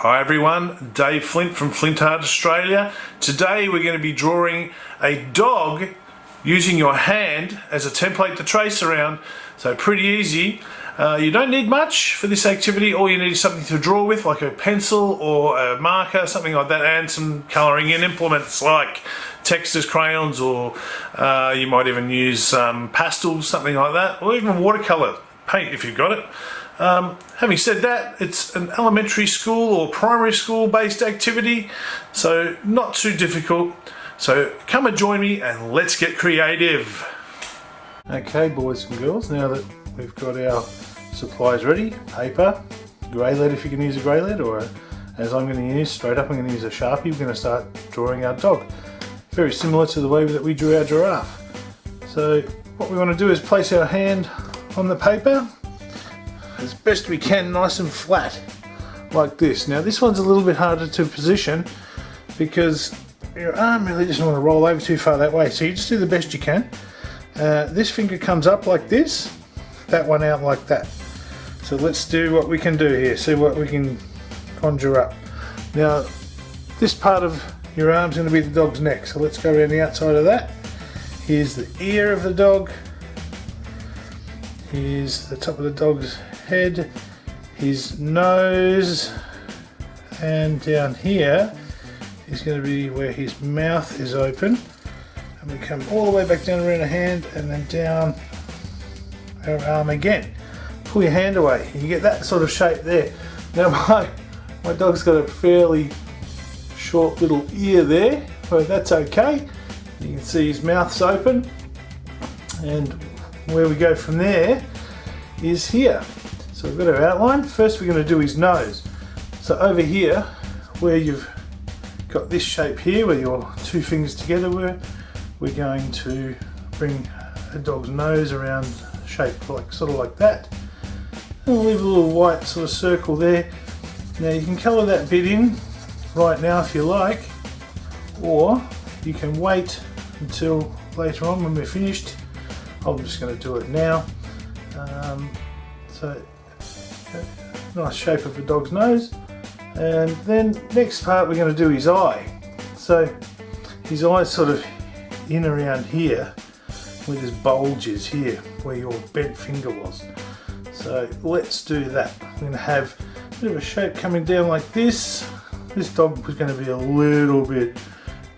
Hi everyone, Dave Flint from Flintart, Australia. Today we're going to be drawing a dog using your hand as a template to trace around. So pretty easy. You don't need much for this activity. All you need is something to draw with, like a pencil or a marker, something like that, and some colouring in implements like textures, crayons, or you might even use pastels, something like that, or even watercolour paint if you've got it. Having said that, it's an elementary school or primary school based activity, so not too difficult. So come and join me and let's get creative. Okay boys and girls, now that we've got our supplies ready, paper, grey lead if you can use a grey lead, or as I'm going to use, straight up I'm going to use a Sharpie. We're going to start drawing our dog. Very similar to the way that we drew our giraffe. So what we want to do is place our hand on the paper as best we can, nice and flat like this. Now this one's a little bit harder to position because your arm really doesn't want to roll over too far that way, so you just do the best you can. This finger comes up like this, that one out like that. So let's do what we can do here, see what we can conjure up. Now this part of your arm's going to be the dog's neck, so let's go around the outside of that. Here's the ear of the dog, here's the top of the dog's head, his nose, and down here is going to be where his mouth is open, and we come all the way back down around the hand and then down our arm again. Pull your hand away and you get that sort of shape there. Now my dog's got a fairly short little ear there, but that's okay. You can see his mouth's open, and where we go from there is here. So we've got our outline. First we're going to do his nose. So over here where you've got this shape here where your two fingers together were, we're going to bring a dog's nose around, shaped like sort of like that, and we'll leave a little white sort of circle there. Now you can colour that bit in right now if you like, or you can wait until later on when we're finished. I'm just going to do it now. So nice shape of the dog's nose, and then next part we're going to do his eye. So his eye's sort of in around here where this bulge is here where your bent finger was. So let's do that. I'm going to have a bit of a shape coming down like this. This dog was going to be a little bit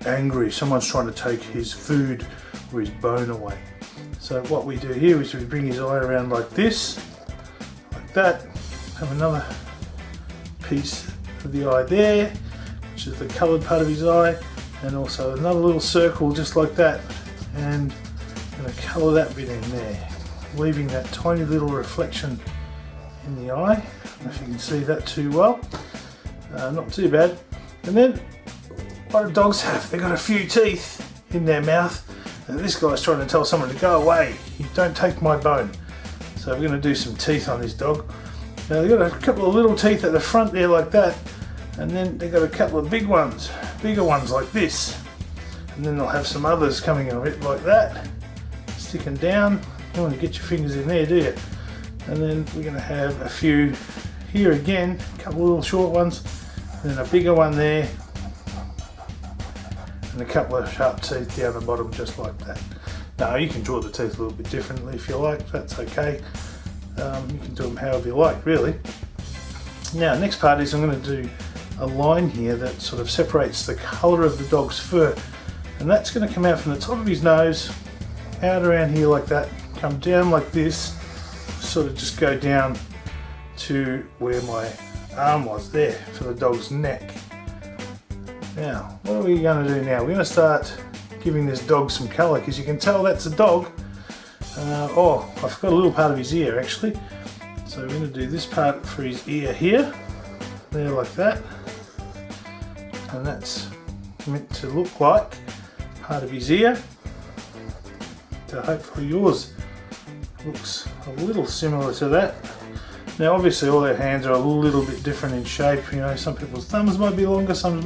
angry. Someone's trying to take his food or his bone away. So what we do here is we bring his eye around like this, like that. Have another piece of the eye there, which is the coloured part of his eye, and also another little circle just like that, and I'm going to colour that bit in there, leaving that tiny little reflection in the eye. I don't know if you can see that too well. Not too bad. And then what do dogs have? They've got a few teeth in their mouth, and this guy's trying to tell someone to go away. You don't take my bone. So we're going to do some teeth on this dog. Now they've got a couple of little teeth at the front there like that, and then they've got a couple of bigger ones like this, and then they'll have some others coming a bit like that, sticking down. You don't want to get your fingers in there, do you? And then we're going to have a few here again, a couple of little short ones, and then a bigger one there, and a couple of sharp teeth down the bottom just like that. Now you can draw the teeth a little bit differently if you like, that's okay. You can do them however you like really. Now next part is I'm going to do a line here that sort of separates the colour of the dog's fur, and that's going to come out from the top of his nose, out around here like that, come down like this, sort of just go down to where my arm was there for the dog's neck. Now what are we going to do now? We're going to start giving this dog some colour, because you can tell that's a dog. Oh, I forgot a little part of his ear actually. So we're going to do this part for his ear here, there like that, and that's meant to look like part of his ear. So hopefully yours looks a little similar to that. Now obviously all their hands are a little bit different in shape, you know, some people's thumbs might be longer, some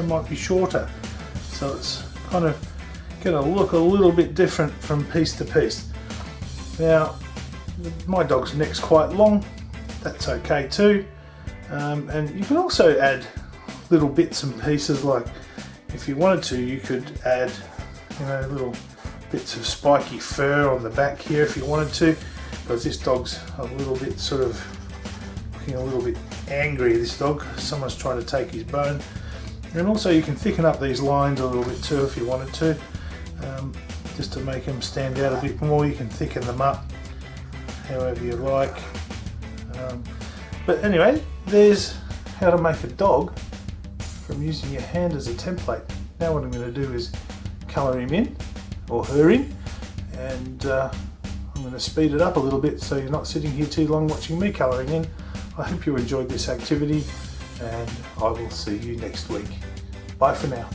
might be shorter. So it's kind of going to look a little bit different from piece to piece. Now my dog's neck's quite long, that's okay too. And you can also add little bits and pieces, like if you wanted to, you could add, you know, little bits of spiky fur on the back here if you wanted to, because this dog's a little bit sort of looking a little bit angry, this dog. Someone's trying to take his bone. And also you can thicken up these lines a little bit too if you wanted to, just to make them stand out a bit more. You can thicken them up however you like. But anyway, there's how to make a dog from using your hand as a template. Now what I'm going to do is colour him in, or her in, and I'm going to speed it up a little bit so you're not sitting here too long watching me colouring in. I hope you enjoyed this activity, and I will see you next week. Bye for now.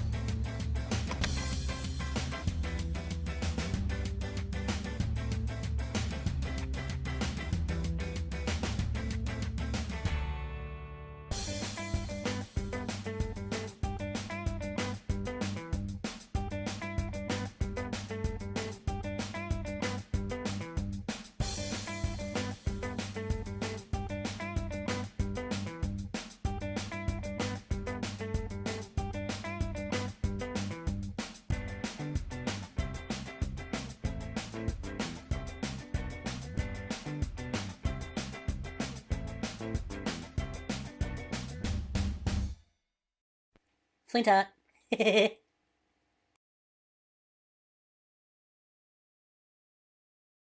Flintart.